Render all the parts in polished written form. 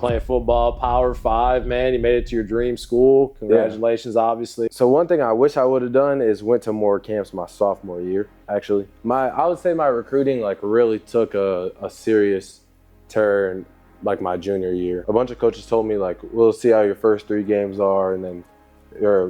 playing football, Power 5, man. You made it to your dream school. Congratulations, obviously. So one thing I wish I would have done is went to more camps my sophomore year, actually. I would say my recruiting like really took a serious turn like my junior year. A bunch of coaches told me like, we'll see how your first 3 games are, and then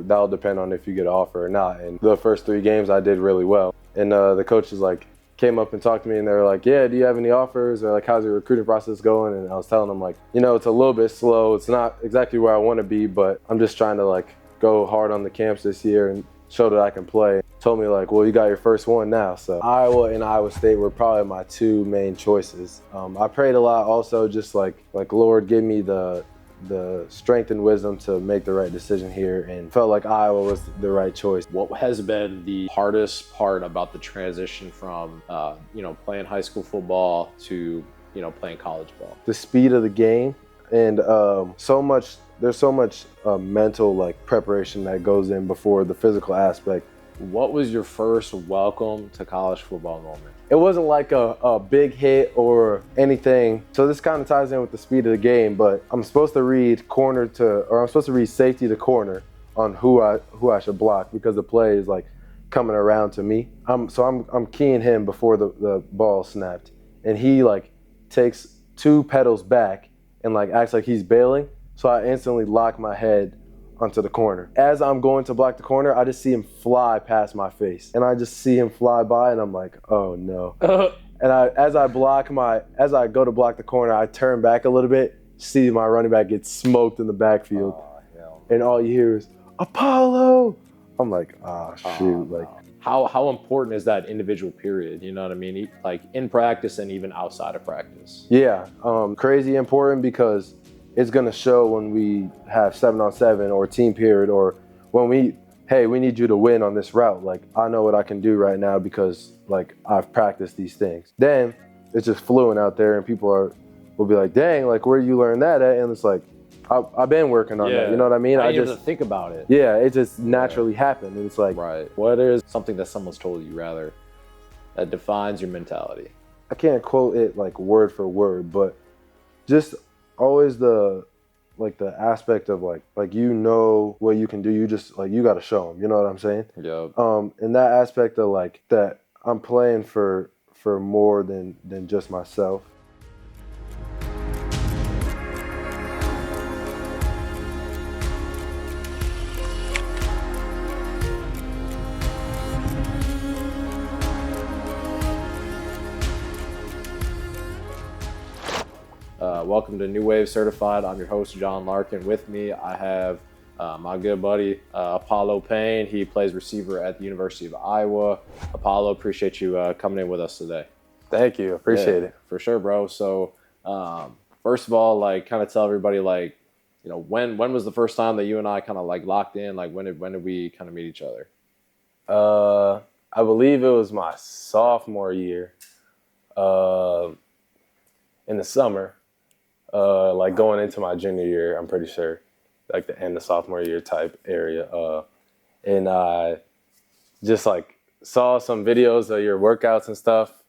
that'll depend on if you get an offer or not. And the first 3 games I did really well. And the coaches like came up and talked to me, and they were like, yeah, do you have any offers? Or like, how's your recruiting process going? And I was telling them like, you know, it's a little bit slow. It's not exactly where I want to be, but I'm just trying to like go hard on the camps this year and show that I can play. Told me like, well, you got your first one now. So Iowa and Iowa State were probably my 2 main choices. I prayed a lot also, just like Lord, give me the strength and wisdom to make the right decision here, and felt like Iowa was the right choice. What has been the hardest part about the transition from, playing high school football to, playing college ball? The speed of the game, and there's so much mental like preparation that goes in before the physical aspect. What was your first welcome to college football moment? It wasn't like a big hit or anything. So this kind of ties in with the speed of the game, but I'm supposed to read safety to corner on who I should block, because the play is like coming around to me. I'm keying him before the ball snapped, and he like takes 2 pedals back and like acts like he's bailing. So I instantly lock my head onto the corner. As I'm going to block the corner, I just see him fly past my face, and I just see him fly by, and I'm like, oh no. And as I go to block the corner, I turn back a little bit, see my running back get smoked in the backfield, and all you hear is Apollo. I'm like, shoot. Like, how important is that individual period? You know what I mean? Like in practice and even outside of practice. Yeah, crazy important, because it's gonna show when we have 7-on-7 or team period, or when we need you to win on this route. Like, I know what I can do right now because like I've practiced these things. Then it's just fluent out there, and people will be like, dang, like where you learn that at? And it's like, I've been working on that. You know what I mean? I just think about it. Yeah, it just naturally happened. And it's like, right. What is something that someone's told you rather that defines your mentality? I can't quote it like word for word, but just always the aspect of like you know what you can do. You just like, you got to show them. You know what I'm saying? Yeah. In that aspect of like that, I'm playing for more than just myself. Welcome to New Wave Certified. I'm your host, John Larkin. With me, I have my good buddy, Apollo Payne. He plays receiver at the University of Iowa. Apollo, appreciate you coming in with us today. Thank you. Appreciate it. For sure, bro. So, first of all, like, kind of tell everybody, like, when was the first time that you and I kind of like locked in? Like, when did we kind of meet each other? I believe it was my sophomore year, in the summer. Like going into my junior year, I'm pretty sure, like the end of sophomore year type area. And I just like saw some videos of your workouts and stuff,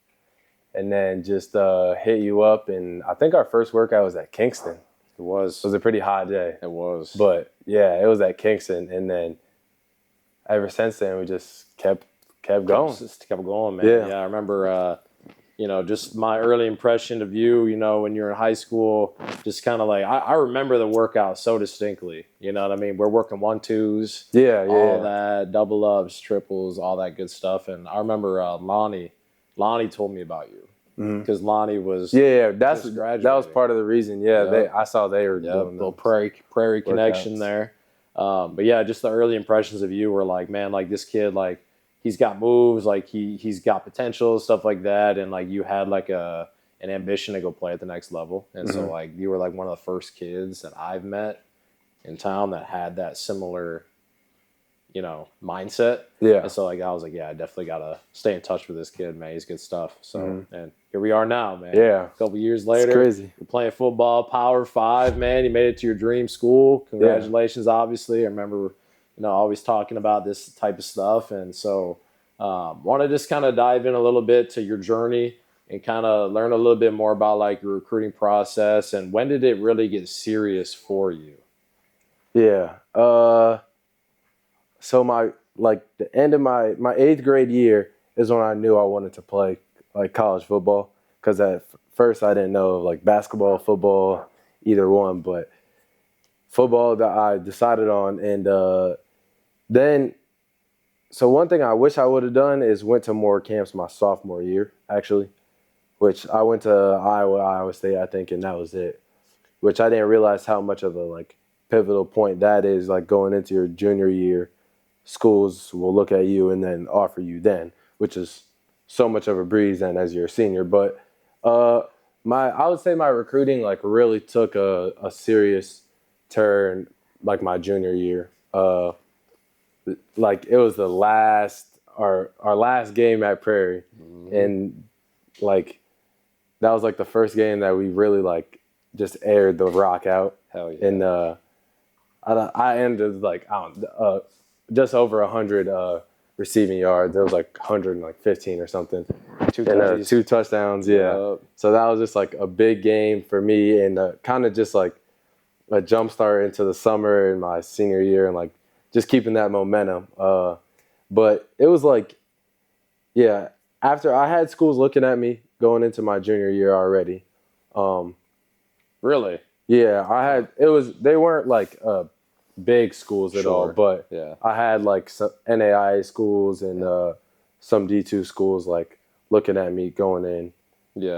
and then just hit you up. And I think our first workout was at Kingston. It was a pretty hot day. It was. But yeah, it was at Kingston. And then ever since then, we just kept going. Just kept going, man. Yeah, I remember, just my early impression of you, when you're in high school, just kind of like, I remember the workout so distinctly. You know what I mean? We're working 1-2s, all that, double ups, triples, all that good stuff. And I remember Lonnie told me about you, because Lonnie was that was part of the reason. I saw they were doing a little prairie connection there. But yeah, just the early impressions of you were like, man, like this kid, like, he's got moves, like he's got potential, stuff like that, and like you had like an ambition to go play at the next level, and so like you were like one of the first kids that I've met in town that had that similar, mindset. Yeah. And so like I was like, yeah, I definitely gotta stay in touch with this kid, man. He's good stuff. So and here we are now, man. Yeah. A couple years later, it's crazy. You're playing football, Power 5, man. You made it to your dream school. Congratulations, obviously. I remember, always talking about this type of stuff. And so want to just kind of dive in a little bit to your journey and kind of learn a little bit more about like your recruiting process and when did it really get serious for you? Yeah. So the end of my eighth grade year is when I knew I wanted to play like college football, because at first I didn't know like basketball, football, either one, but football that I decided on. And then, so one thing I wish I would have done is went to more camps my sophomore year, actually, which I went to Iowa State, I think, and that was it. Which I didn't realize how much of a like pivotal point that is, like going into your junior year. Schools will look at you and then offer you then, which is so much of a breeze then as you're a senior. But I would say my recruiting like really took a serious turn like my junior year. Like it was our last game at Prairie, and like that was like the first game that we really like just aired the rock out. Hell yeah. And I ended like just over 100 receiving yards. It was like 115 or something. Two touchdowns, yeah. Yep. So that was just like a big game for me, and kind of just like a jump start into the summer in my senior year, and like just keeping that momentum. But it was like, yeah, after I had schools looking at me going into my junior year already. Really? Yeah, they weren't like big schools at all, but yeah. I had like some NAIA schools and some D2 schools like looking at me going in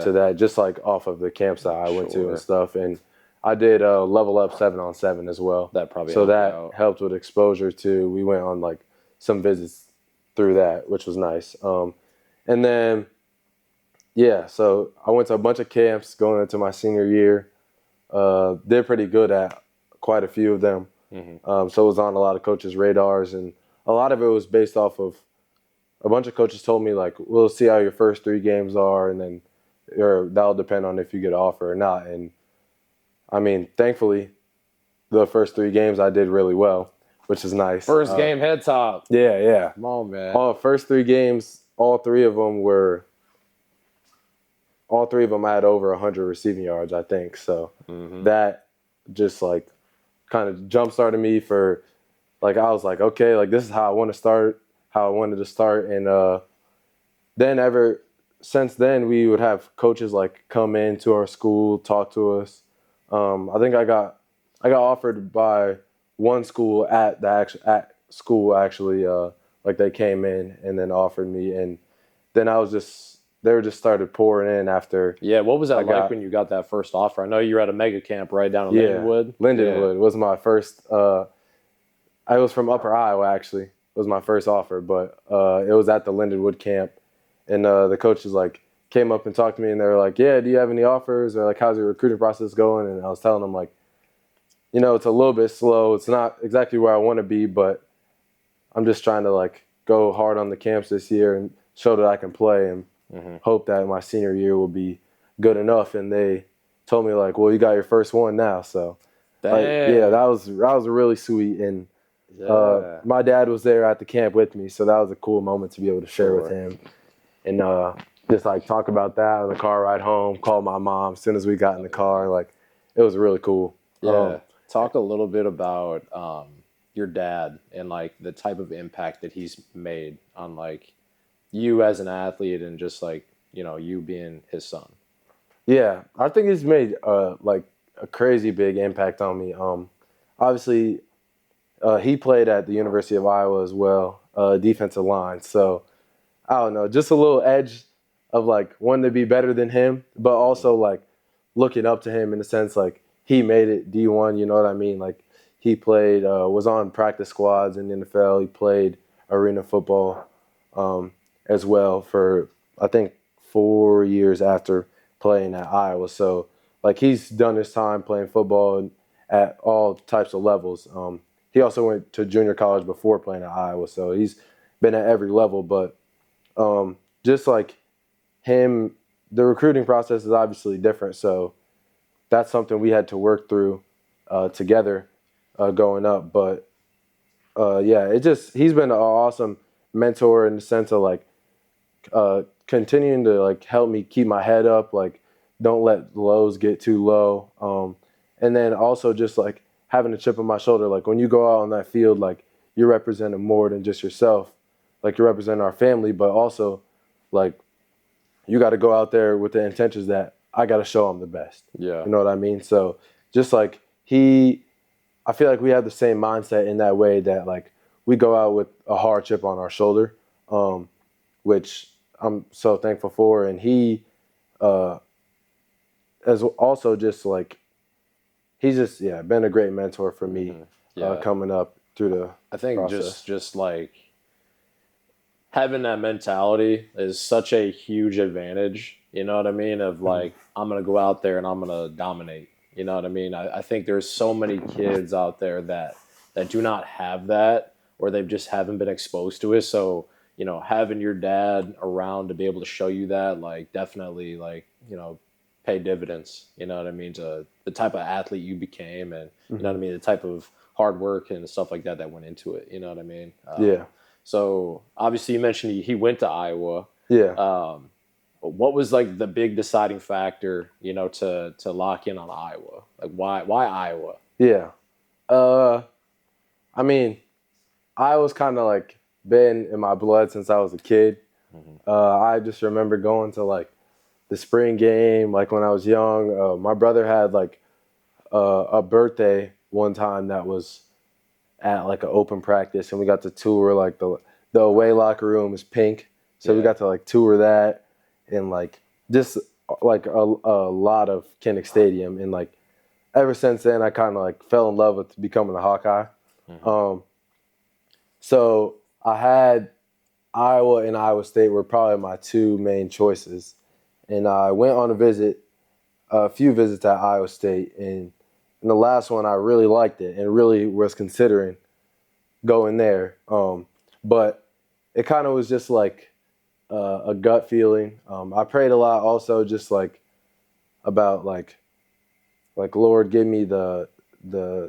to that, just like off of the camps that I went to and stuff. And I did level up 7-on-7 as well. That probably helped with exposure too. We went on like some visits through that, which was nice. And then, yeah, so I went to a bunch of camps going into my senior year. Did pretty good at quite a few of them. So it was on a lot of coaches' radars, and a lot of it was based off of a bunch of coaches told me like, we'll see how your first 3 games are, and then that'll depend on if you get an offer or not. And I mean, thankfully, the first 3 games I did really well, which is nice. First game head top. Yeah. Come on, man. First 3 games, all three of them had over 100 receiving yards, I think. So that just like kind of jump started me for like, I was like, okay, like this is how I wanted to start. And then ever since then, we would have coaches like come into our school, talk to us. I think I got offered by one school at school actually, like they came in and then offered me, and then they were just started pouring in after. Yeah, what was that like when you got that first offer? I know you were at a mega camp right down in Lindenwood. Lindenwood was my first. I was from Upper Iowa actually. It was my first offer, but it was at the Lindenwood camp, and the coaches like came up and talked to me, and they were like, "Yeah, do you have any offers, or like how's your recruiting process going?" And I was telling them like, you know, it's a little bit slow. It's not exactly where I want to be, but I'm just trying to like go hard on the camps this year and show that I can play, and hope that my senior year will be good enough. And they told me like, well, you got your first one now. So like, yeah, that was really sweet. And my dad was there at the camp with me, so that was a cool moment to be able to share with him. And just like talk about that on the car ride home, call my mom as soon as we got in the car. Like it was really cool. Yeah. Talk a little bit about your dad and like the type of impact that he's made on like you as an athlete and just like, you know, you being his son. Yeah, I think he's made like a crazy big impact on me. Obviously, he played at the University of Iowa as well, defensive line. So I don't know, just a little edge of like wanting to be better than him, but also like looking up to him in the sense like he made it D1. You know what I mean? Like he played, was on practice squads in the NFL. He played arena football as well for I think 4 years after playing at Iowa. So like he's done his time playing football at all types of levels. He also went to junior college before playing at Iowa, so he's been at every level. But just like him, the recruiting process is obviously different. So that's something we had to work through together going up. But yeah, he's been an awesome mentor in the sense of like continuing to like help me keep my head up, like don't let lows get too low. And then also just like having a chip on my shoulder, like when you go out on that field, like you're representing more than just yourself. Like you're representing our family, but also like you got to go out there with the intentions that I got to show him the best. Yeah. You know what I mean? So just like I feel like we have the same mindset in that way that like we go out with a hard chip on our shoulder, which I'm so thankful for. And he as also just like, he's just, been a great mentor for me coming up through the I think process. just like having that mentality is such a huge advantage. You know what I mean? Of like, I'm going to go out there and I'm going to dominate. You know what I mean? I think there's so many kids out there that do not have that, or they just haven't been exposed to it. So, you know, having your dad around to be able to show you that, like, definitely, like, you know, pay dividends. You know what I mean? To the type of athlete you became, and you know what I mean, the type of hard work and stuff like that went into it. You know what I mean? So obviously, you mentioned he went to Iowa. Yeah. What was like the big deciding factor, you know, to lock in on Iowa? Like why Iowa? Yeah. I mean, Iowa's kind of like been in my blood since I was a kid. I just remember going to like the spring game, like when I was young. My brother had like a birthday one time that was at like an open practice, and we got to tour like the away locker room is pink, so we got to like tour that, and like just like a lot of Kinnick Stadium, and like ever since then I kind of like fell in love with becoming a Hawkeye. So I had Iowa and Iowa State were probably my two main choices, and I went on a few visits at Iowa State, and in the last one I really liked it and really was considering going there, but it kind of was just like a gut feeling. I prayed a lot also, just like about like Lord, give me the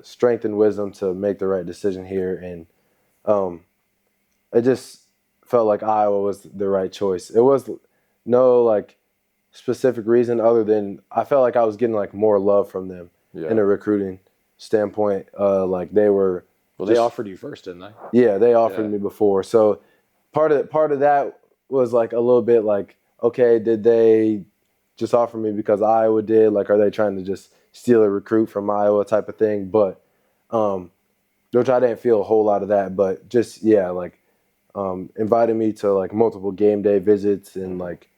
strength and wisdom to make the right decision here, and it just felt like Iowa was the right choice. It was no like specific reason other than I felt like I was getting like more love from them in a recruiting standpoint. Like they were. Well, they offered you first, didn't they? Yeah, they offered me before. So part of that was like a little bit like, okay, did they just offer me because Iowa did? Like, are they trying to just steal a recruit from Iowa type of thing? But which I didn't feel a whole lot of that. But just like invited me to like multiple game day visits, and like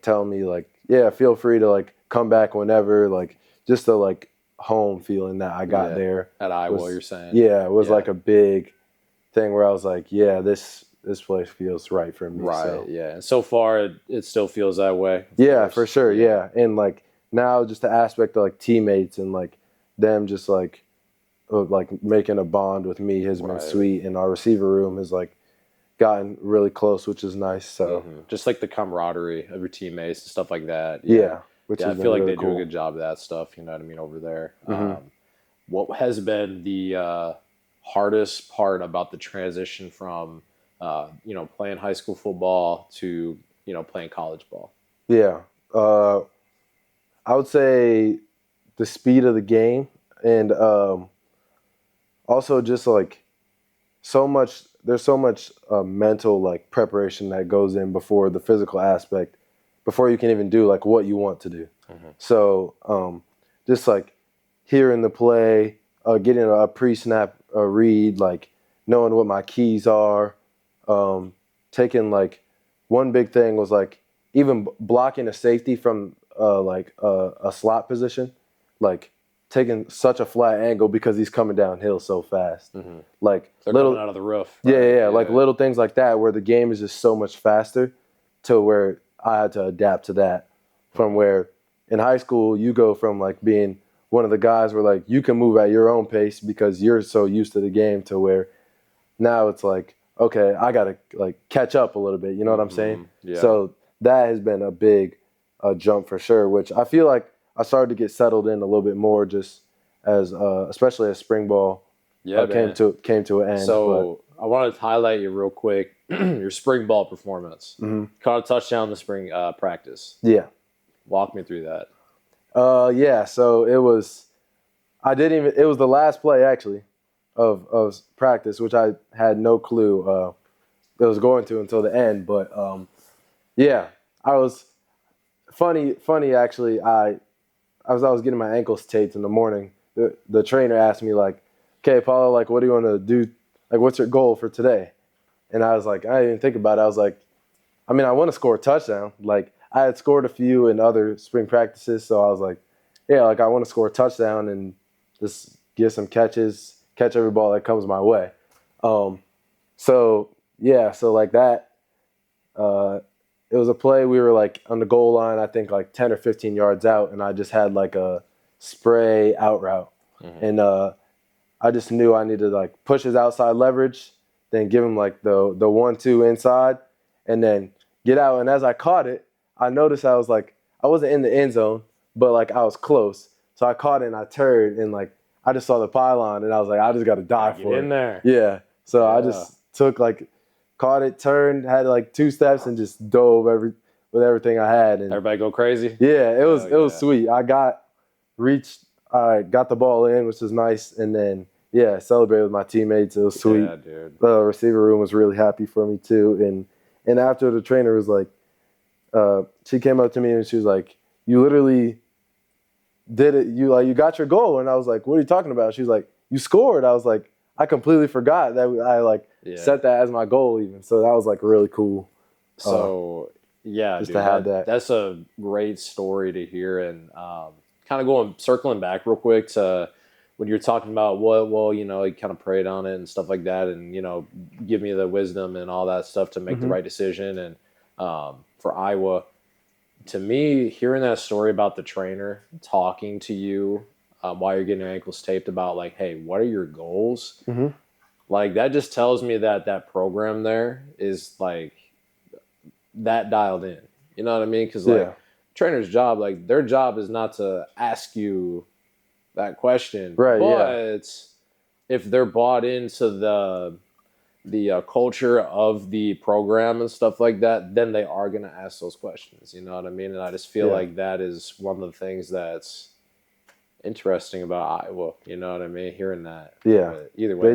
telling me like, feel free to like come back whenever. Like just the like home feeling that I got there at Iowa. You're saying, it was like a big thing where I was like, this place feels right for me. Right. So. Yeah. And so far, it still feels that way. Yeah, for sure. Yeah. And like now, just the aspect of like teammates and like them just like making a bond with me has been sweet, and our receiver room has like gotten really close, which is nice. So just like the camaraderie of your teammates and stuff like that. Which I feel like really they do a good job of that stuff. You know what I mean over there. What has been the hardest part about the transition from playing high school football to playing college ball? Yeah, I would say the speed of the game, and also just like there's so much mental like preparation that goes in before the physical aspect, before you can even do like what you want to do. So just like hearing the play, getting a pre-snap read, like knowing what my keys are, taking like one big thing was like even blocking a safety from a slot position, like taking such a flat angle because he's coming downhill so fast. Like they're coming out of the roof. Right? Like little things like that where the game is just so much faster, to where I had to adapt to that. From where in high school you go from like being one of the guys where like you can move at your own pace because you're so used to the game, to where now it's like, okay, I gotta like catch up a little bit. You know what I'm saying? Yeah. So that has been a big jump for sure, which I feel like I started to get settled in a little bit more, just as especially as spring ball came to an end. So I wanted to highlight you real quick. your spring ball performance. Mm-hmm. Caught a touchdown in the spring practice. Yeah. Walk me through that. Yeah. So it was the last play actually of practice, which I had no clue it was going to until the end. But yeah, I was funny actually. I was getting my ankles taped in the morning. The trainer asked me like, "Okay, Paulo, like, what do you want to do? Like, what's your goal for today?" And I was like, I didn't even think about it. I was like, I mean, I want to score a touchdown. Like, I had scored a few in other spring practices, so I was like, yeah, like, I want to score a touchdown and just get some catches, catch every ball that comes my way. So like that, it was a play. We were like on the goal line, I think like 10 or 15 yards out, and I just had like a spray out route. Mm-hmm. And I just knew I needed to like push his outside leverage, then give him like the 1-2 inside, and then get out. And as I caught it, I noticed I wasn't in the end zone, but like I was close. So I caught it and I turned and like I just saw the pylon and I was like, I just got to die for it. Get in there. Yeah. So I just caught it, turned, had like 2 steps and just dove with everything I had. And everybody go crazy? Yeah, it was sweet. I got the ball in, which was nice, and then celebrated with my teammates. It was sweet. Yeah, dude. The receiver room was really happy for me too. And after the trainer was like, she came up to me and she was like, "You literally did it. You got your goal." And I was like, "What are you talking about?" She was like, "You scored." I was like, I completely forgot that I set that as my goal even. So that was like really cool. So just dude, to have that. That's a great story to hear. And kind of circling back real quick to when you're talking about you kind of prayed on it and stuff like that, and give me the wisdom and all that stuff to make the right decision. And for Iowa, to me, hearing that story about the trainer talking to you while you're getting your ankles taped about like, hey, what are your goals? Mm-hmm. Like that just tells me that program there is like that dialed in. You know what I mean? Because like trainer's job, like their job is not to ask you that question, right? But if they're bought into the culture of the program and stuff like that, then they are going to ask those questions. You know what I mean? And I just feel like that is one of the things that's interesting about Iowa. You know what I mean? Hearing that. Yeah. But either way, they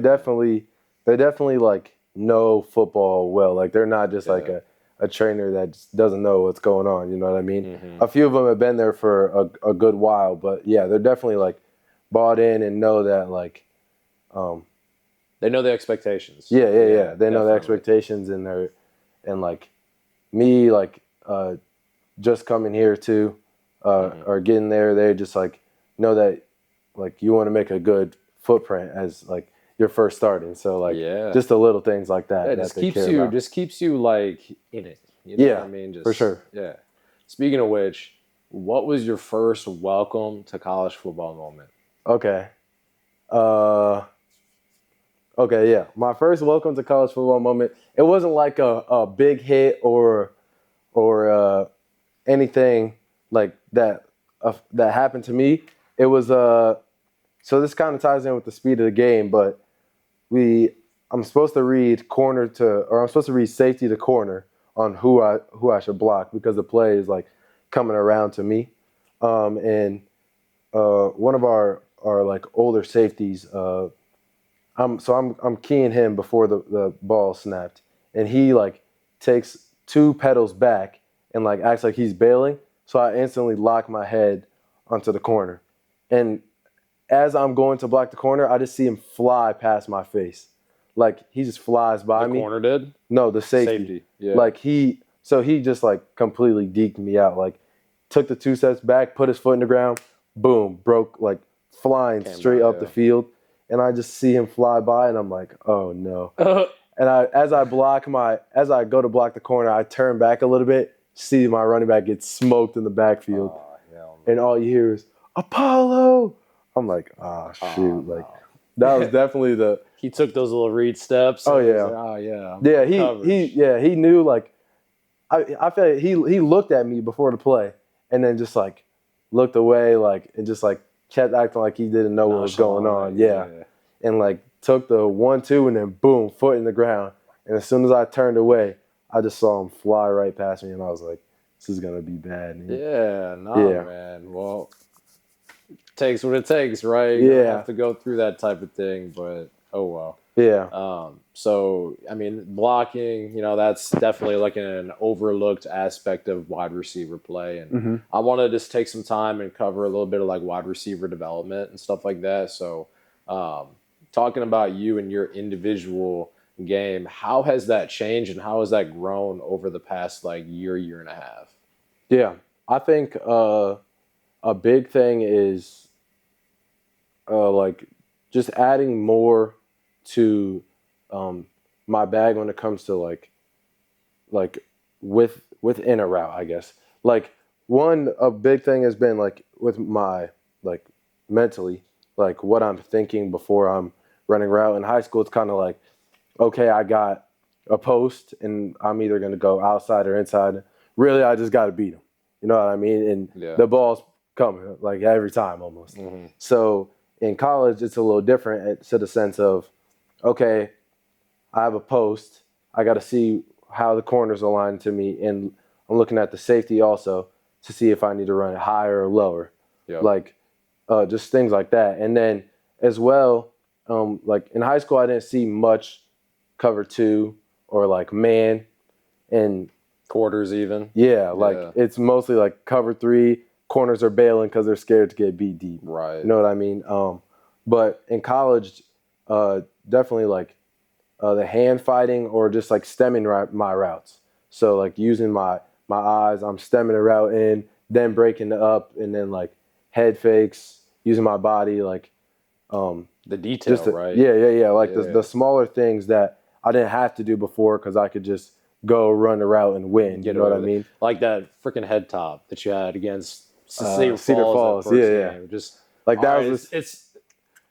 definitely like know football well. Like they're not just like a trainer that just doesn't know what's going on. You know what I mean? Mm-hmm. A few of them have been there for a good while, but yeah, they're definitely like bought in and know that like. They know the expectations. Yeah. They know the expectations and like me, like just coming here too, or getting there. They just like know that like you want to make a good footprint as like your first starting. So like just the little things like that. Yeah, that just keeps you like in it. You know what I mean? Just, for sure. Yeah. Speaking of which, what was your first welcome to college football moment? Okay. My first welcome to college football moment, it wasn't like a big hit or anything like that that happened to me. It was so this kind of ties in with the speed of the game, but I'm supposed to read safety to corner on who I should block because the play is like coming around to me. And one of our like older safeties, I'm keying him before the ball snapped, and he like takes 2 pedals back and like acts like he's bailing. So I instantly lock my head onto the corner, and as I'm going to block the corner, I just see him fly past my face, like he just flies by me. The corner did? No, the safety. Yeah. Like he just like completely deked me out. Like took the 2 steps back, put his foot in the ground, boom, broke like flying straight up the field. And I just see him fly by, and I'm like, oh no. And as I go to block the corner, I turn back a little bit, see my running back get smoked in the backfield, and all you hear is Apollo. I'm like, shoot, like that was definitely He took those little read steps. Oh yeah. Like, he knew like, I feel like he looked at me before the play, and then just like looked away, like and just like kept acting like he didn't know what was going on. Yeah. And like took the 1-2 and then boom, foot in the ground. And as soon as I turned away, I just saw him fly right past me, and I was like, this is going to be bad. Yeah, man. Well, takes what it takes, right? Yeah. You have to go through that type of thing, but oh well. Yeah. So, I mean, blocking, that's definitely like an overlooked aspect of wide receiver play. And I want to just take some time and cover a little bit of like wide receiver development and stuff like that. So, talking about you and your individual game, how has that changed and how has that grown over the past like year and a half? Yeah. I think a big thing is like just adding more to my bag when it comes to like within a route, I guess. Like a big thing has been like with my like mentally, like what I'm thinking before I'm running route. In high school, it's kind of like, okay, I got a post and I'm either going to go outside or inside. Really, I just got to beat them. You know what I mean? And the ball's coming like every time almost. So in college, it's a little different to the sense of, okay, I have a post. I got to see how the corners align to me. And I'm looking at the safety also to see if I need to run it higher or lower. Like just things like that. And then as well, like in high school, I didn't see much cover 2 or like man and quarters even. Yeah, like it's mostly like cover 3. Corners are bailing because they're scared to get beat deep. Right. You know what I mean? But in college, definitely like the hand fighting or just like stemming my routes. So like using my eyes, I'm stemming a route in, then breaking it up, and then like head fakes, using my body, like the detail, right? Yeah. Like the smaller things that I didn't have to do before because I could just go run the route and win. You know what I mean? Like that freaking head top that you had against Cedar Falls. Yeah. Just like that was it's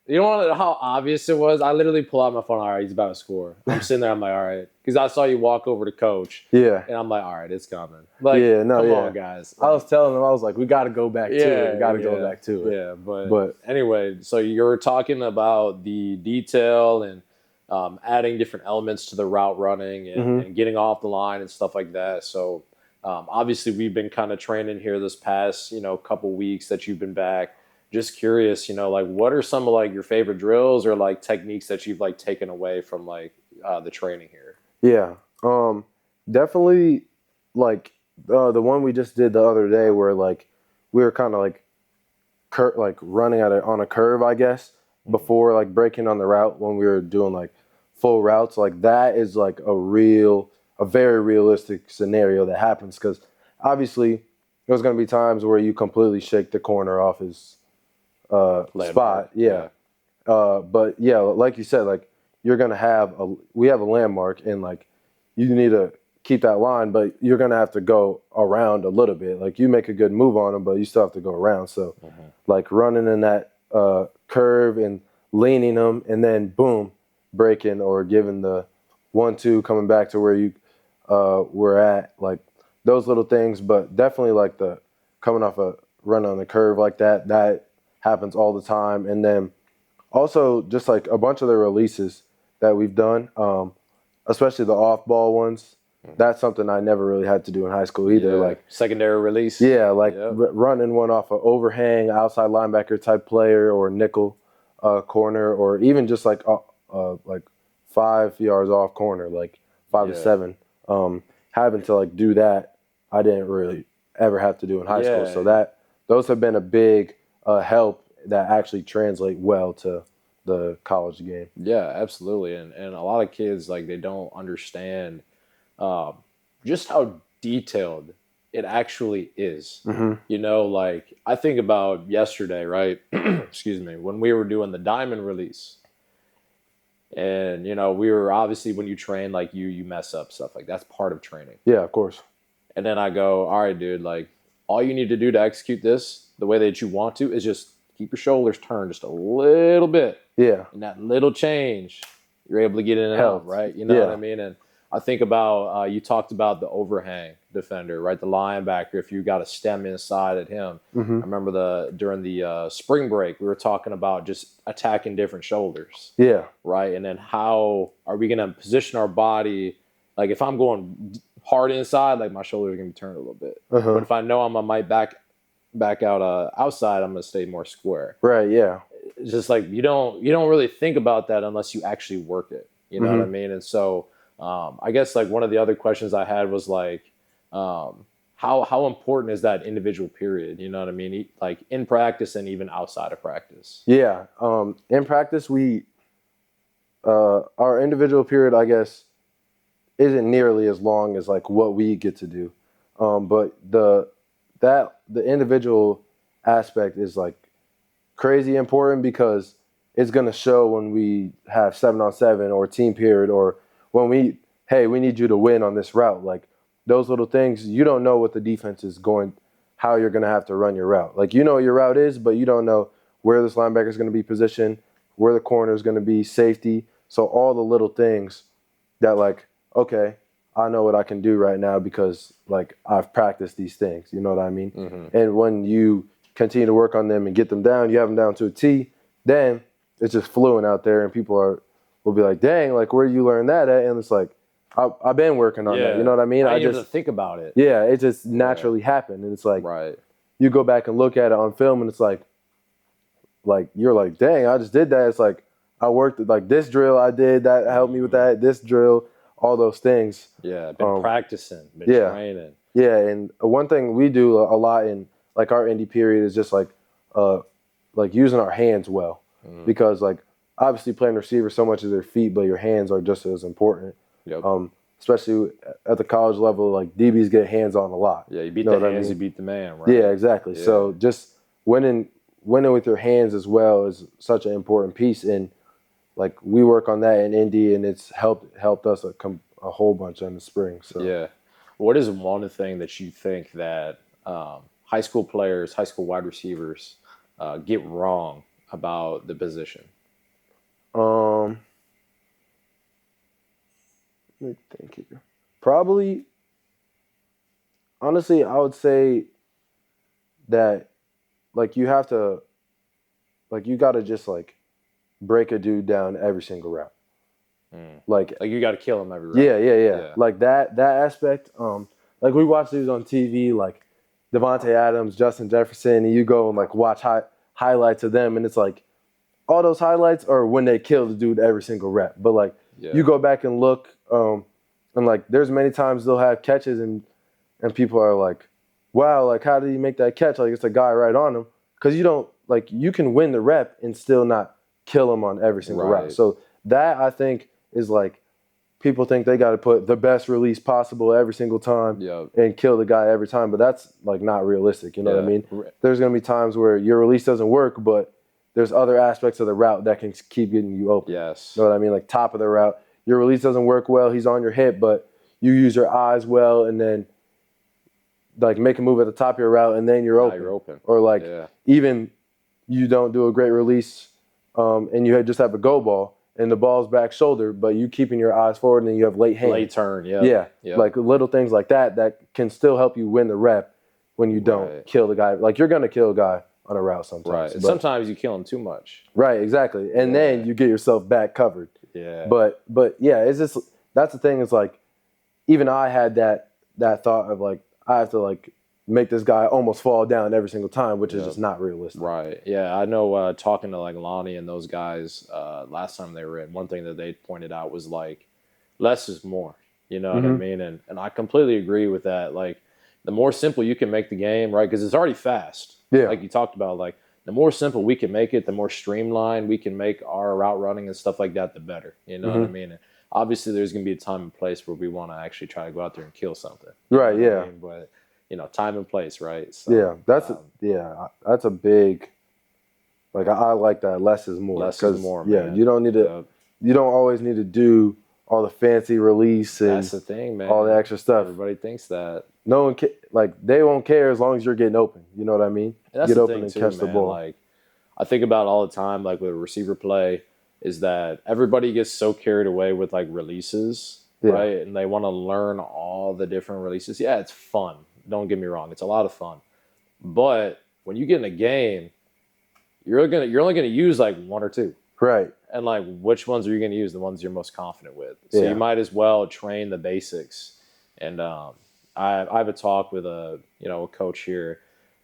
you know how obvious it was. I literally pull out my phone. All right, he's about to score. I'm sitting there. I'm like, all right, because I saw you walk over to coach. Yeah. And I'm like, all right, it's coming. Like, come on, guys. I was telling them, I was like, we got to go back to it. We got to go back to it. Yeah, but anyway, so you're talking about the detail and adding different elements to the route running and getting off the line and stuff like that. So obviously we've been kind of training here this past, couple weeks that you've been back. Just curious, like what are some of like your favorite drills or like techniques that you've like taken away from like the training here? Yeah, definitely like the one we just did the other day where like we were kind of like running on a curve, I guess, before like breaking on the route when we were doing like full routes. Like that is like a very realistic scenario that happens because obviously there's going to be times where you completely shake the corner off his spot. But yeah, like you said, like you're going to we have a landmark and like you need to keep that line, but you're going to have to go around a little bit. Like you make a good move on them, but you still have to go around. So like running in that curve and leaning them and then boom, breaking or giving the 1-2 coming back to where you were at, like those little things. But definitely like the coming off a run on the curve like that happens all the time. And then also just like a bunch of the releases that we've done, especially the off ball ones. That's something I never really had to do in high school either. Like secondary release. Yeah, like running one off an overhang, outside linebacker type player or nickel corner, or even just like 5 yards off corner, like 5 to 7. Having to like do that, I didn't really ever have to do in high school. So those have been a big help that actually translate well to the college game. Yeah, absolutely. And a lot of kids, like, they don't understand just how detailed it actually is. Like I think about yesterday, right? Excuse me, when we were doing the diamond release. And, we were obviously when you train, like you mess up stuff. Like that's part of training. Yeah, of course. And then I go, all right, dude, like all you need to do to execute this the way that you want to is just keep your shoulders turned just a little bit. Yeah. And that little change, you're able to get in and out, right? You know what I mean? And I think about you talked about the overhang defender, right? The linebacker. If you got a stem inside at him, I remember during the spring break we were talking about just attacking different shoulders. Yeah. Right, and then how are we going to position our body? Like if I'm going hard inside, like my shoulders are going to be turned a little bit. But if I know I might back out outside, I'm going to stay more square. Right. Yeah. It's just like you don't really think about that unless you actually work it. You know what I mean? And so I guess like one of the other questions I had was like, how important is that individual period? You know what I mean? Like in practice and even outside of practice. Yeah. In practice, our individual period, I guess, isn't nearly as long as like what we get to do. But the individual aspect is like crazy important because it's going to show when we have 7-on-7 or team period, or when we need you to win on this route. Like those little things, you don't know what the defense is going, how you're going to have to run your route. Like you know what your route is, but you don't know where this linebacker is going to be positioned, where the corner is going to be, safety. So all the little things that like, okay, I know what I can do right now because like I've practiced these things. You know what I mean? And when you continue to work on them and get them down, you have them down to a T, then it's just fluent out there, and people will be like, dang, like where you learn that at? And it's like, I've been working on that. You know what I mean? I just think about it. Yeah, it just naturally happened. And it's like, you go back and look at it on film, and it's like you're like, dang, I just did that. It's like I worked like this drill I did that helped me with that, this drill, all those things. Yeah, been practicing, been training. Yeah, and one thing we do a lot in like our indie period is just like using our hands well, because like obviously playing receiver, so much of their feet, but your hands are just as important. Yep. Especially at the college level, like DBs get hands on a lot. Yeah, you beat the hands, you beat the man, right? Yeah, exactly. Yeah. So just winning with your hands as well is such an important piece, and like we work on that in Indy, and it's helped us a whole bunch in the spring. So yeah, what is one thing that you think that high school players, high school wide receivers get wrong about the position? Let me think here. Probably, honestly, I would say that like you have to, like you got to just like break a dude down every single route. Like you got to kill him every route. Yeah. Like that aspect. Like we watch these on TV, like Devontae Adams, Justin Jefferson, and you go and like watch highlights of them, and it's like all those highlights are when they kill the dude every single rep. But like you go back and look, and like there's many times they'll have catches and people are like, wow, like how did he make that catch? Like it's a guy right on him, because you don't like you can win the rep and still not kill him on every single route. So that I think is like people think they got to put the best release possible every single time and kill the guy every time, but that's like not realistic. You know what I mean? There's gonna be times where your release doesn't work, but there's other aspects of the route that can keep getting you open. Yes. You know what I mean? Like top of the route, your release doesn't work well, he's on your hip, but you use your eyes well, and then like make a move at the top of your route, and then you're open. You're open. Or like even you don't do a great release, and you just have a go ball, and the ball's back shoulder, but you keeping your eyes forward, and then you have late hand. Late turn, like little things like that can still help you win the rep when you don't kill the guy. Like you're gonna kill a guy on a route sometimes. Right. But sometimes you kill him too much. Right, exactly. And then you get yourself back covered. Yeah. But yeah, it's just that's the thing, is like even I had that thought of like I have to like make this guy almost fall down every single time, which is just not realistic. Right. Yeah, I know talking to like Lonnie and those guys last time they were in, one thing that they pointed out was like less is more. You know what I mean? And I completely agree with that. Like the more simple you can make the game, right? Because it's already fast. Yeah. Like you talked about, like the more simple we can make it, the more streamlined we can make our route running and stuff like that, the better. You know what I mean? And obviously, there's going to be a time and place where we want to actually try to go out there and kill something. Right. Yeah. I mean? But time and place, right? So, that's a big. Like I like that. Less is more. Less is more. Yeah. Man. You don't need to. You don't always need to do all the fancy release and that's the thing, man. All the extra stuff. Everybody thinks that. No one they won't care as long as you're getting open. You know what I mean? And that's get the open thing and too, catch man. the ball. Like I think about all the time, like with receiver play, is that everybody gets so carried away with like releases right? And they want to learn all the different releases. Yeah, it's fun. Don't get me wrong. It's a lot of fun. But when you get in a game, you're only gonna use like one or two. Right. And like, which ones are you going to use? The ones you're most confident with. So you might as well train the basics. And I have a talk with a coach here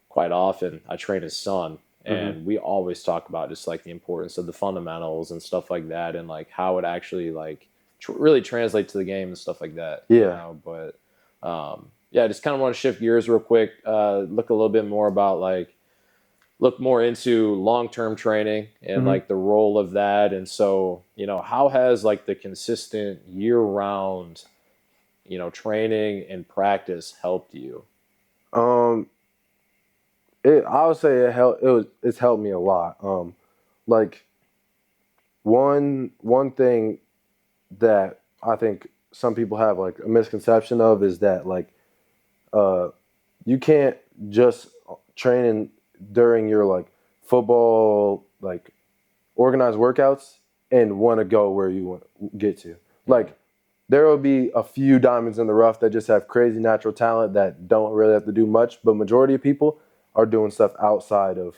quite often. I train his son, and we always talk about just like the importance of the fundamentals and stuff like that, and like how it actually like really translates to the game and stuff like that. Yeah. But yeah, I just kind of want to shift gears real quick. Look a little bit more about look more into long-term training and like the role of that. And so, how has like the consistent year-round, training and practice helped you? I would say it's helped me a lot. Like one thing that I think some people have like a misconception of is that like you can't just train during your like football like organized workouts and want to go where you want to get to. Like there will be a few diamonds in the rough that just have crazy natural talent that don't really have to do much, but majority of people are doing stuff outside of,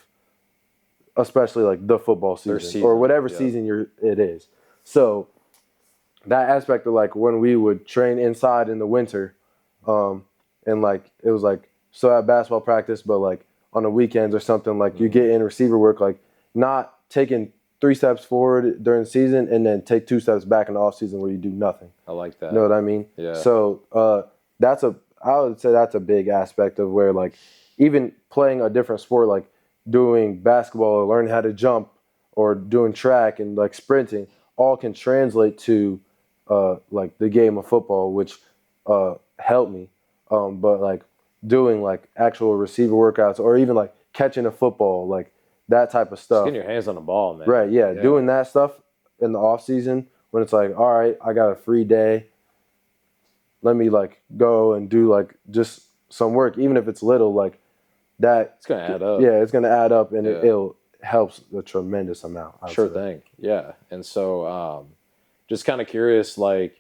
especially like the football season or whatever season it is. So that aspect of like when we would train inside in the winter, and like it was like so at basketball practice, but like on the weekends or something, like you get in receiver work, like not taking 3 steps forward during the season and then take 2 steps back in the off season where you do nothing. I like that. You know what I mean? Yeah. So I would say that's a big aspect of where like even playing a different sport, like doing basketball or learning how to jump or doing track and like sprinting, all can translate to like the game of football, which helped me. But like doing like actual receiver workouts or even like catching a football, like that type of stuff. Just getting your hands on the ball, man. Right, yeah. Doing that stuff in the off season when it's like, all right, I got a free day. Let me like go and do like just some work, even if it's little, like that. It's gonna add up. Yeah, it's gonna add up, and it helps a tremendous amount. Sure thing. Yeah, and so just kind of curious, I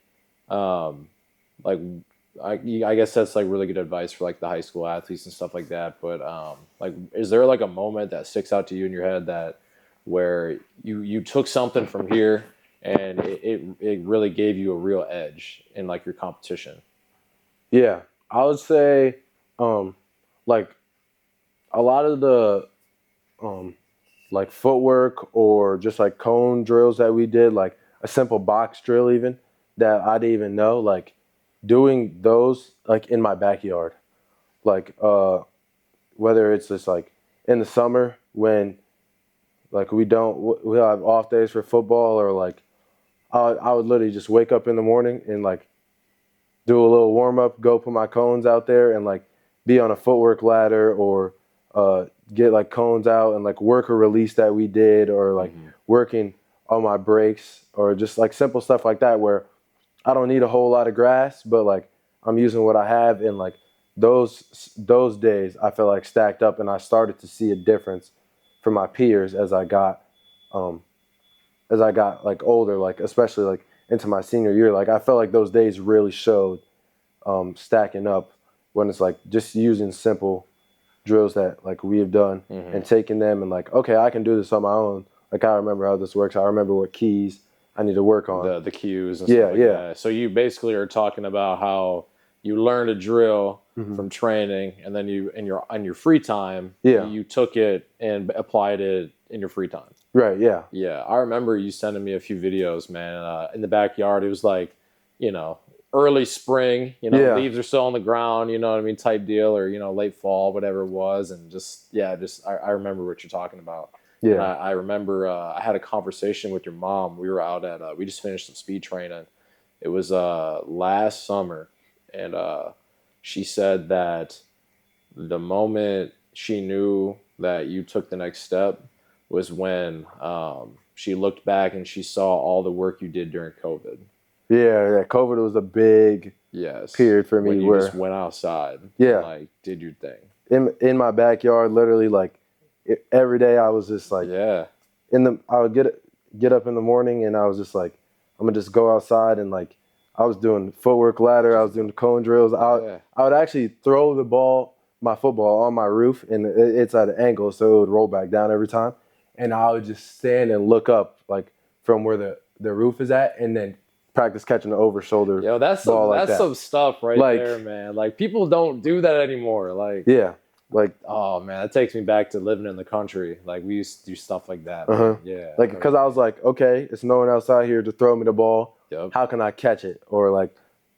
guess that's like really good advice for like the high school athletes and stuff like that. But like, is there like a moment that sticks out to you in your head that where you took something from here and it really gave you a real edge in like your competition? Yeah, I would say like a lot of the like footwork or just like cone drills that we did, like a simple box drill even that I didn't even know, like doing those like in my backyard, like whether it's just like in the summer when like we'll have off days for football, or like I would literally just wake up in the morning and like do a little warm up, go put my cones out there and like be on a footwork ladder or get like cones out and like work a release that we did, or like working on my breaks, or just like simple stuff like that where I don't need a whole lot of grass, but like I'm using what I have. And like those days I felt like stacked up, and I started to see a difference from my peers as I got like older, like especially like into my senior year. Like I felt like those days really showed stacking up when it's like just using simple drills that like we have done and taking them and like, okay, I can do this on my own. Like I remember how this works. I remember what keys I need to work on. The cues and stuff like that. So you basically are talking about how you learned a drill from training, and then you in your free time, you took it and applied it in your free time. Right, yeah. Yeah, I remember you sending me a few videos, man. In the backyard, it was like, early spring, leaves are still on the ground, you know what I mean, type deal, or, late fall, whatever it was. And I remember what you're talking about. Yeah. And I remember I had a conversation with your mom. We were out we just finished some speed training. It was last summer. And she said that the moment she knew that you took the next step was when she looked back and she saw all the work you did during COVID. Yeah, COVID was a big period for me. When you just went outside and like did your thing. In my backyard, literally like every day I was just like I would get up in the morning and I was just like, I'm gonna just go outside, and like I was doing footwork ladder. I was doing cone drills. I would actually throw the ball, my football, on my roof, and it's at an angle, so it would roll back down every time. And I would just stand and look up, like from where the roof is at, and then practice catching the over shoulder. Yo, that's some stuff right there, man. Like people don't do that anymore. Like yeah. Like, oh man, that takes me back to living in the country. Like we used to do stuff like that. Yeah. Like, because I was like, okay, it's no one else out here to throw me the ball. Yep. How can I catch it? Or like,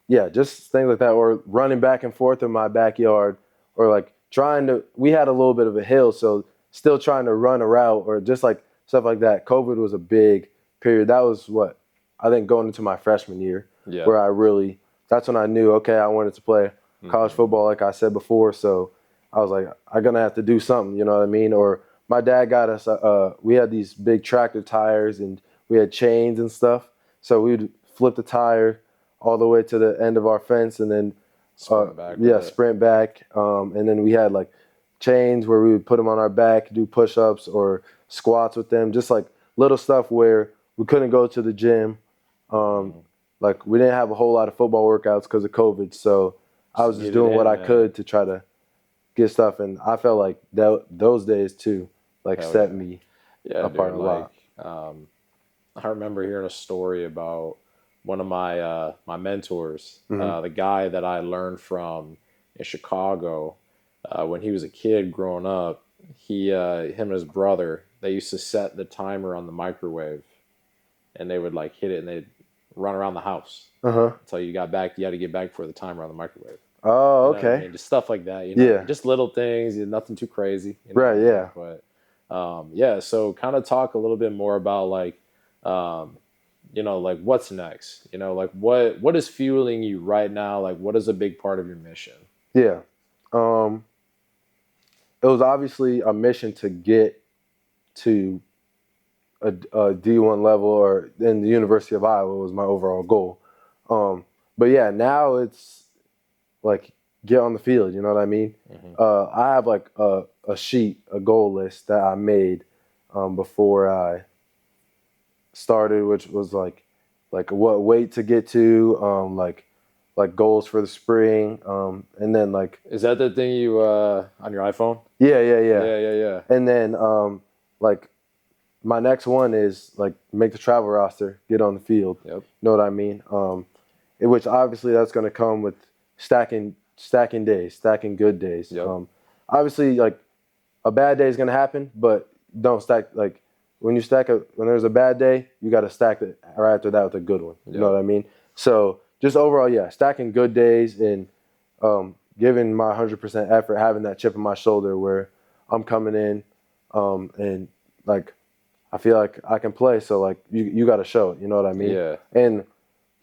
yeah, just things like that. Or running back and forth in my backyard. Or like we had a little bit of a hill, so still trying to run a route or just like stuff like that. COVID was a big period. That was what I think going into my freshman year, where that's when I knew, okay, I wanted to play college football, like I said before. So I was like, I'm going to have to do something, you know what I mean? Or my dad got us, we had these big tractor tires and we had chains and stuff. So we would flip the tire all the way to the end of our fence and then sprint back. And then we had like chains where we would put them on our back, do push-ups or squats with them, just like little stuff where we couldn't go to the gym. Like we didn't have a whole lot of football workouts because of COVID. So I was just doing what I could to try to get stuff, and I felt like those days too, like set me apart a lot. I remember hearing a story about one of my my mentors, the guy that I learned from in Chicago when he was a kid growing up. Him and his brother, they used to set the timer on the microwave, and they would like hit it, and they'd run around the house until you got back. You had to get back before the timer on the microwave. Oh, okay. You know what I mean? Just stuff like that. You know? Just little things, nothing too crazy. You know? Right. Yeah. But so kind of talk a little bit more about like, like what's next. Like what is fueling you right now? Like what is a big part of your mission? Yeah. It was obviously a mission to get to a D1 level or in the University of Iowa was my overall goal. But yeah, now it's like get on the field, you know what I mean? I have like a goal list that I made before I started, which was like what weight to get to, like goals for the spring, and then like is that the thing you on your iPhone? Yeah. And then like my next one is like make the travel roster, get on the field. Yep. Know what I mean? Which obviously that's going to come with stacking days, stacking good days. Yep. Obviously, like a bad day is going to happen, but don't stack like when there's a bad day, you got to stack it right after that with a good one. You know what I mean? So just overall, stacking good days and giving my 100% effort, having that chip on my shoulder where I'm coming in and like I feel like I can play. So like you got to show it. You know what I mean? Yeah. And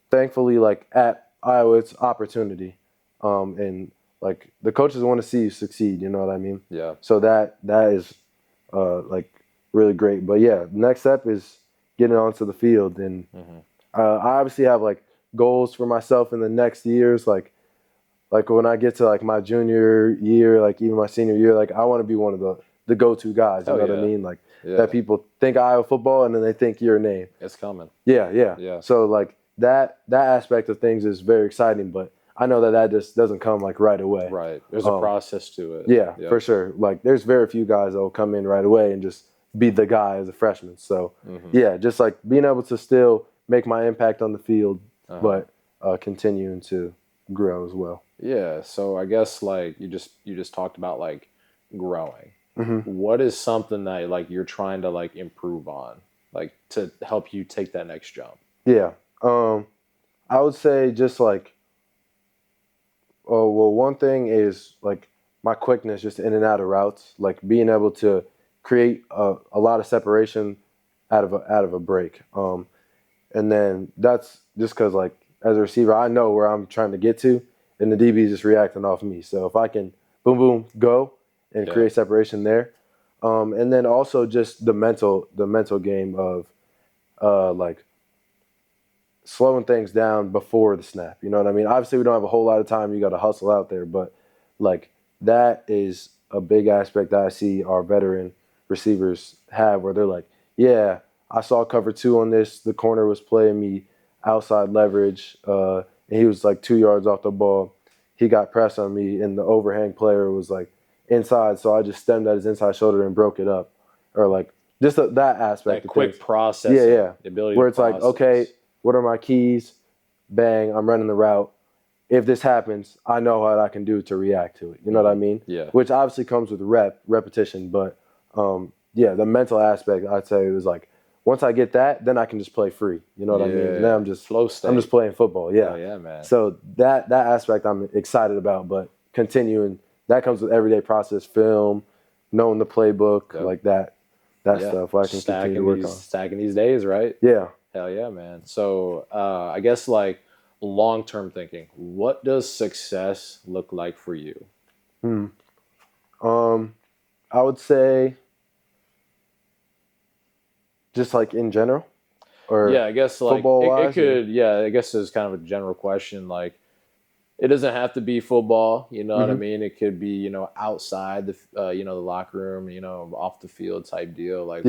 thankfully, like at Iowa, it's opportunity. And like the coaches want to see you succeed, you know what I mean? Yeah. So that is like really great. But yeah, next step is getting onto the field. And I obviously have like goals for myself in the next years. Like when I get to like my junior year, like even my senior year, like I want to be one of the go-to guys. You know what I mean? Like that people think Iowa football and then they think your name. It's coming. Yeah. So like that aspect of things is very exciting, but I know that just doesn't come like right away. Right. There's a process to it. Yeah, for sure. Like there's very few guys that will come in right away and just be the guy as a freshman. So yeah, just like being able to still make my impact on the field, but continuing to grow as well. Yeah. So I guess like you just talked about like growing. What is something that like you're trying to like improve on, like to help you take that next jump? Yeah. I would say just like, one thing is like my quickness just in and out of routes, like being able to create a lot of separation out of a break. And then that's just because like as a receiver, I know where I'm trying to get to, and the DB is just reacting off me. So if I can boom, boom, go and create separation there. And then also just the mental game of like slowing things down before the snap. You know what I mean? Obviously, we don't have a whole lot of time. You got to hustle out there. But, like, that is a big aspect that I see our veteran receivers have where they're like, yeah, I saw cover 2 on this. The corner was playing me outside leverage, and he was like 2 yards off the ball. He got pressed on me, and the overhang player was like inside, so I just stemmed at his inside shoulder and broke it up, or like just that aspect. That quick process. Yeah. The ability where to it's like, okay, what are my keys? Bang, I'm running the route. If this happens, I know what I can do to react to it. You know what I mean? Yeah. Which obviously comes with repetition, but the mental aspect, I'd say it was like, once I get that, then I can just play free. You know what I mean? And then I'm just flow state. I'm just playing football. Yeah. Oh, yeah, man. So that aspect I'm excited about, but continuing, that comes with everyday process, film, knowing the playbook, like that stuff. I can continue to work on. Stacking these days, right? Yeah. Hell yeah, man. So I guess like long-term thinking, what does success look like for you? I would say just like in general, or I guess like football-wise, it could. Yeah, I guess it's kind of a general question. Like, it doesn't have to be football. You know what I mean? It could be outside the the locker room, off the field type deal. Like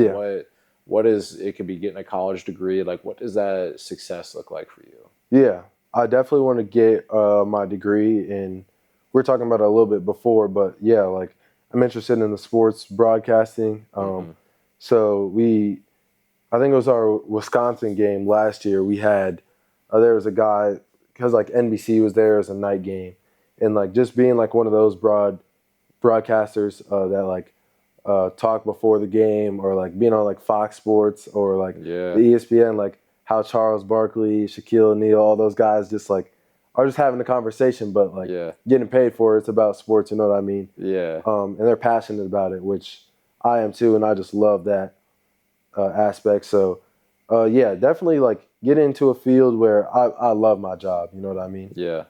what is it? Could be getting a college degree. Like, what does that success look like for you? Yeah, I definitely want to get my degree in. We were talking about it a little bit before, but yeah, like I'm interested in the sports broadcasting. So I think it was our Wisconsin game last year. We had there was a guy, because like NBC was there as a night game, and like just being like one of those broadcasters that like talk before the game, or like being on like Fox Sports or like the ESPN, like how Charles Barkley, Shaquille O'Neal, all those guys just like are just having a conversation, but like getting paid for it. It's about sports, you know what I mean? Yeah. And they're passionate about it, which I am too, and I just love that aspect. So definitely like get into a field where I love my job, you know what I mean? Yeah.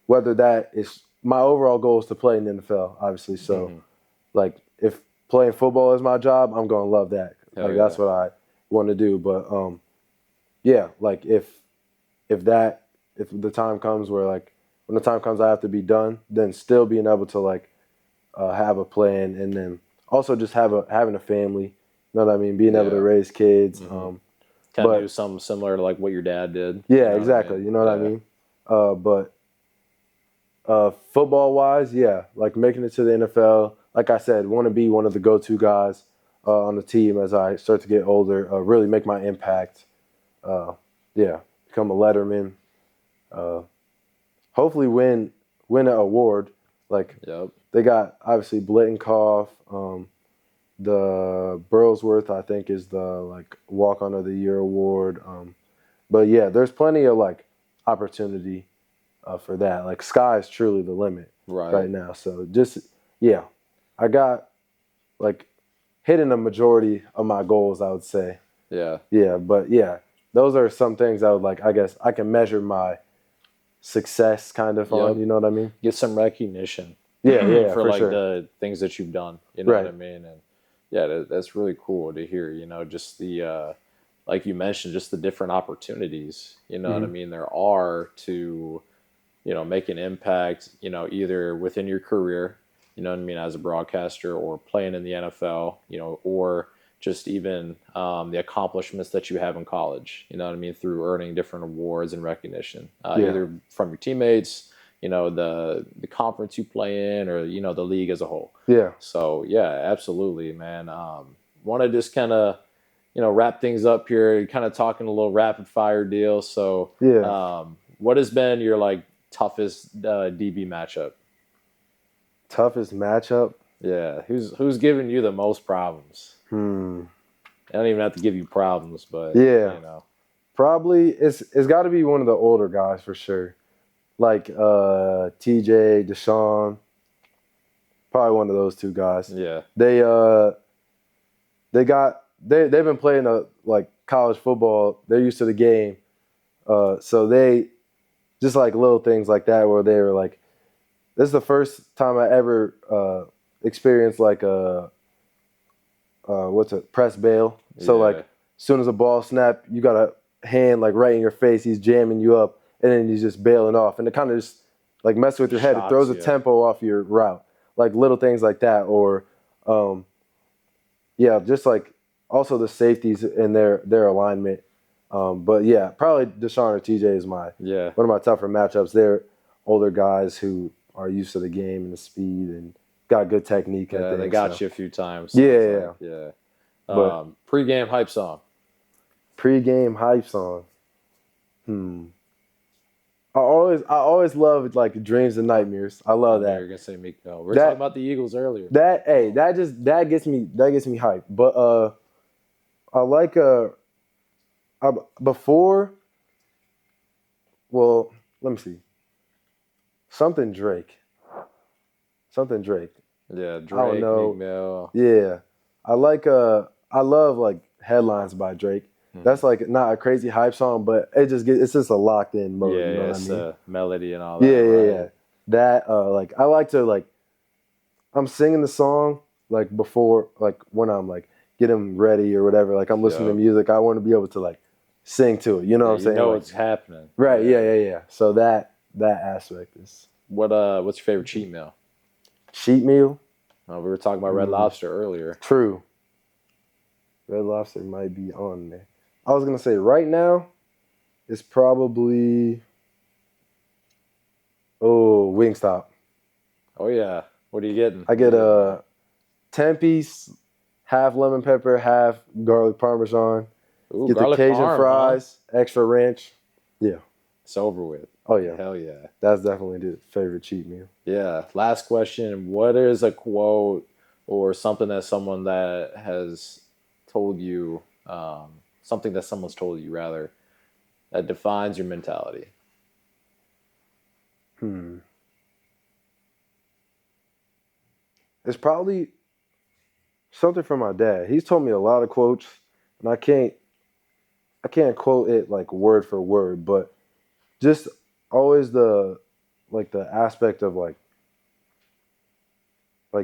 Whether that is, my overall goal is to play in the NFL, obviously. So like if playing football is my job, I'm going to love that. That's what I want to do. But like if the time comes where like when the time comes I have to be done, then still being able to like have a plan, and then also just having a family. You know what I mean? Being able to raise kids. Kind of do something similar to like what your dad did. Yeah, exactly. You know what I mean? But football-wise, like making it to the NFL, like I said, want to be one of the go-to guys on the team as I start to get older, really make my impact. Become a letterman. Hopefully win an award. Like they got obviously Blittenkoff, the Burlsworth, I think, is the like walk-on of the year award. But yeah, there's plenty of like opportunity for that. Like sky is truly the limit right now. So just I got like hitting a majority of my goals, I would say. But those are some things I would like. I guess I can measure my success kind of on. You know what I mean? Get some recognition. For like sure. The things that you've done. You know what I mean? And that's really cool to hear. Just the like you mentioned, just the different opportunities. You know what I mean? There are to make an impact. Either within your career. You know what I mean, as a broadcaster, or playing in the NFL. Or just even the accomplishments that you have in college. You know what I mean? Through earning different awards and recognition, either from your teammates. The conference you play in, or the league as a whole. So absolutely, man. Want to just kind of wrap things up here, kind of talking a little rapid fire deal. So what has been your like toughest DB matchup? Toughest matchup? Yeah, who's giving you the most problems? I don't even have to give you problems, but probably it's got to be one of the older guys for sure. Like TJ, Deshaun, probably one of those two guys. They've been playing like college football. They're used to the game, so they just like little things like that where they were like, this is the first time I ever experienced like a press bail. So like as soon as a ball snap, you got a hand like right in your face. He's jamming you up. And then he's just bailing off. And it kind of just like messes with your head. It throws a tempo off your route. Like little things like that. Or, just like also the safeties in their alignment. But yeah, probably Deshaun or TJ is one of my tougher matchups. They're older guys who are used to the game and the speed and got good technique. Yeah, they got you a few times. Yeah. Pre-game hype song. Pre-game hype song. I always loved like Dreams and Nightmares. I love that. You're gonna say Meek Mill. We were talking about the Eagles earlier. That gets me hyped. But I like before. Well, let me see. Something Drake. Yeah, Drake, I don't know. Meek Mill. Yeah, I love like Headlines by Drake. That's like not a crazy hype song, but it's just a locked in mode. Yeah, you know it's what I mean? the melody and all that. Yeah. That like I like to like I'm singing the song like before like when I'm like getting ready or whatever. Like I'm listening to music, I want to be able to like sing to it. You know what I'm saying? You know like, what's happening. Right? Yeah. So that aspect is. What's your favorite cheat meal? Cheat meal? We were talking about Red Lobster earlier. True. Red Lobster might be on there. I was gonna say right now, it's probably Wingstop. Oh yeah. What are you getting? I get a 10-piece, half lemon pepper, half garlic parmesan. Ooh, get the Cajun fries, extra ranch. Yeah. It's over with. Oh yeah. Hell yeah. That's definitely the favorite cheat meal. Yeah. Last question. What is a quote or something that someone that has told you, something that someone's told you rather, that defines your mentality? It's probably something from my dad. He's told me a lot of quotes, and I can't quote it like word for word, but just always the aspect of like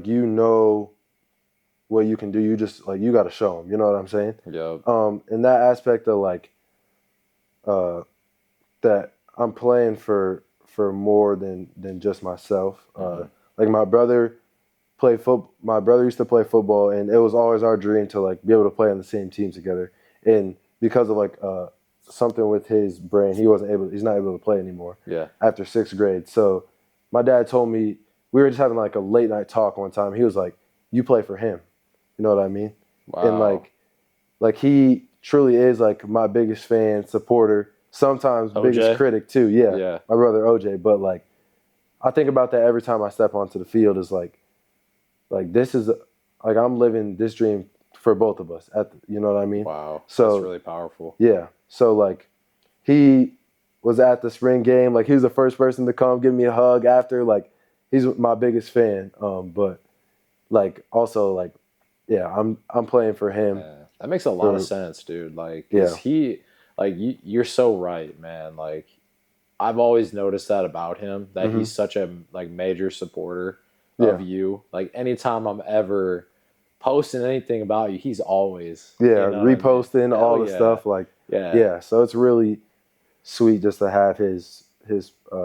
you know what you can do. You just like you got to show them. You know what I'm saying? Yeah. In that aspect of like that I'm playing for more than just myself. Like my brother used to play football, and it was always our dream to like be able to play on the same team together. And because of like something with his brain, he's not able to play anymore. Yeah. After 6th grade. So my dad told me, we were just having like a late night talk one time. He was like, "You play for him." You know what I mean? Wow. And like he truly is like my biggest fan, supporter, sometimes OJ? biggest critic too. Yeah. My brother OJ. But like I think about that every time I step onto the field is like this is like I'm living this dream for both of us. You know what I mean? Wow. So that's really powerful. Yeah. So like he was at the spring game. Like he was the first person to come give me a hug after. Like he's my biggest fan. But like also like yeah, I'm playing for him. Yeah. That makes a lot of sense, dude. Like you're so right, man. Like I've always noticed that about him, that he's such a like major supporter of you. Like anytime I'm ever posting anything about you, he's always reposting all the stuff. Like so it's really sweet just to have his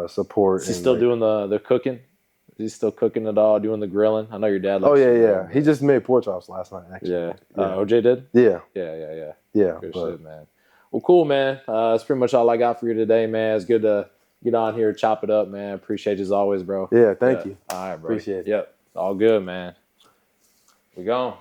support. Is he still doing the cooking? Is he still cooking it all, doing the grilling? I know your dad likes yeah. He just made pork chops last night, actually. Yeah. OJ did? Yeah. Yeah. Good shit, man. Well, cool, man. That's pretty much all I got for you today, man. It's good to get on here, chop it up, man. Appreciate you as always, bro. Yeah, thank you. All right, bro. Appreciate it. Yep. All good, man. We gone.